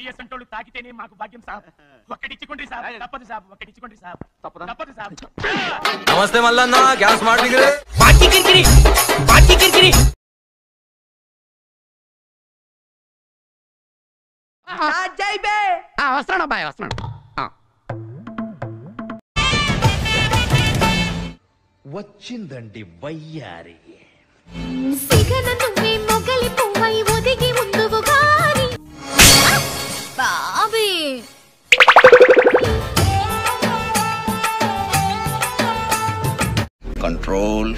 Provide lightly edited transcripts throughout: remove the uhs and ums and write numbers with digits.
TDS అంటోళ్ళు తాకితేనే మాకు భాగ్యం సాబ్. ఒక్కడిచ్చుకోండి సాబ్, తప్పదు సాబ్, ఒక్కడిచ్చుకోండి సాబ్, తప్పదు సాబ్. నమస్తే మల్లన్న, గ్యాస్ మార్టింగ్ వస్తున్నాడు అబ్బాయి, వస్తున్నాడు. వచ్చిందండి వయ్యారి. మొగలి పువ్వై ఒదిగి ముందువు గాని బాబీ కంట్రోల్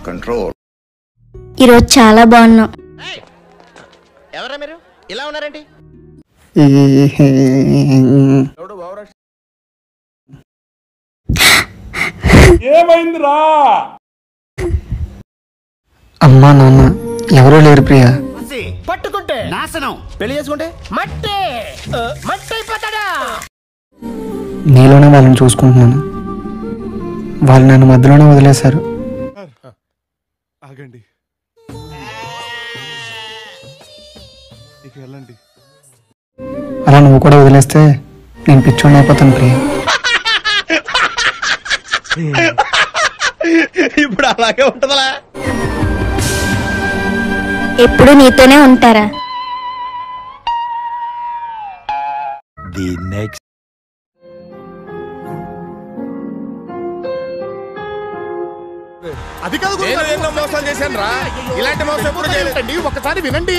కంట్రోల్. ఈరోజు చాలా బాగున్నాం. ఎవరా మీరు ఇలా ఉన్నారండి? ఏమైందిరా? అమ్మా నాన్న ఎవరూ లేరు ప్రియా. పట్టుకుంటే నాశనం, పెళ్లి చేసుకుంటే మట్టి మట్టి అయిపోతాడా? నీలోనే వాళ్ళని చూసుకుంటున్నాను. వాళ్ళు నన్ను మధ్యలోనే వదిలేశారు. ఆగండి, ఇక వెళ్ళండి. అలా నువ్వు కూడా వదిలేస్తే నేను పిచ్చోడిని అయిపోతాను ప్రియా. ఇప్పుడు అలాగే ఉంటదా? ఎప్పుడు నీతోనే ఉంటారా? ది నెక్స్ట్ అది కాదు, నేను మోసం చేశాను రా. ఇలాంటి మోసం ఎప్పుడు చేయలేదండి. ఒకసారి వినండి.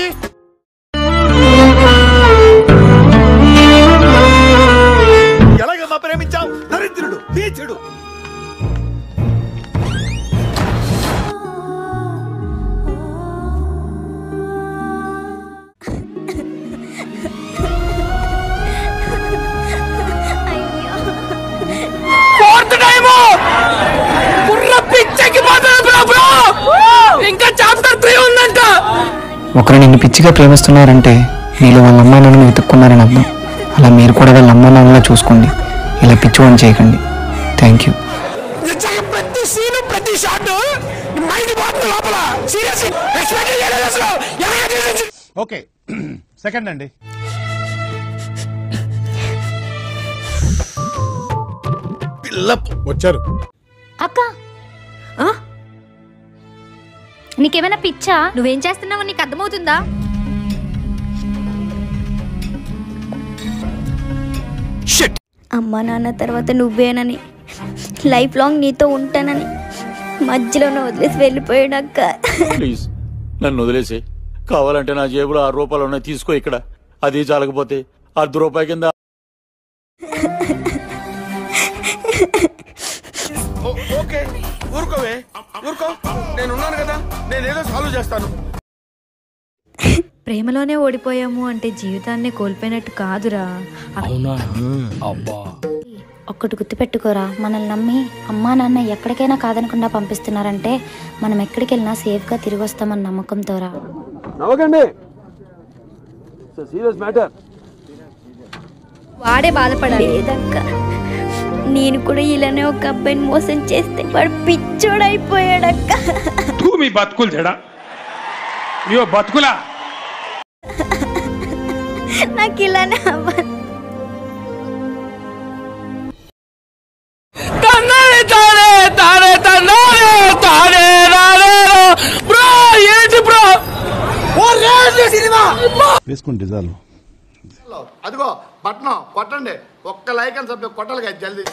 ఎలాగమ్మా ప్రేమించావు? దరిద్రుడు, నీచుడు. ఇంకా చాప్టర్ 3 ఉందంట. ఒకరు నిన్ను పిచ్చిగా ప్రేమిస్తున్నారంటే నీలో వాళ్ళ అమ్మా నాన్నని వెతుక్కున్నారని అర్థం. అలా మీరు కూడా వాళ్ళ అమ్మా నాన్నలా చూసుకోండి. ఇలా పిచ్చివాడిని చేయకండి. Thank you. ప్రతి సీను ప్రతి షాట్ మైండ్ పోతుంది లోపల. సీరియస్ ఎక్స్పెక్ట్ చేయలేదు అసలు. ఓకే, సెకండ్ అండి. వచ్చారు. అక్క నీకేమైనా పిచ్చా? నువ్వేం చేస్తున్నావో నీకు అర్థమవుతుందా? అమ్మా నాన్న తర్వాత నువ్వేనని, లైఫ్ లాంగ్ నీతో ఉంటానని మధ్యలోనే వదిలేసి వెళ్ళిపోయాడక్క. ప్లీజ్ నన్ను వదిలేసి, కావాలంటే నా జేబులో 6 రూపాయలు ఉన్నాయి, తీసుకో. ఇక్కడ అది చాలకపోతే ₹1/2 కింద. ఓకే, ఊరుకోవే, ఊరుకో. నేనున్నాను కదా, నేనేదో సాల్వ్ చేస్తాను. ప్రేమలోనే ఓడిపోయాము అంటే జీవితాన్ని కోల్పోయినట్టు కాదురా. అవునా? అబ్బా, ఒక్కటి గుర్తుపెట్టుకోరా, మనల్ని నమ్మి అమ్మా నాన్న ఎక్కడికైనా కాదనకుండా పంపిస్తున్నారంటే మనం ఎక్కడికి వెళ్ళినా సేఫ్గా తిరిగి వస్తామన్న నమ్మకంతోరా. వాడే బాధపడాలి. లేదక్క, నేను కూడా ఇలానే ఒక అబ్బాయిని మోసం చేస్తే వాడు పిచ్చోడైపోయాడక్క. మీ బతుకులు చెడా, ఇయో బతుకులా. నాకు ఇలానే అవ్వాలి. వేసుకోండి డిజాల్వ్. అదిగో బట్నం కొట్టండి. ఒక్క లైక్ అని సభ్యులు కొట్టాలి కదా జల్దీ.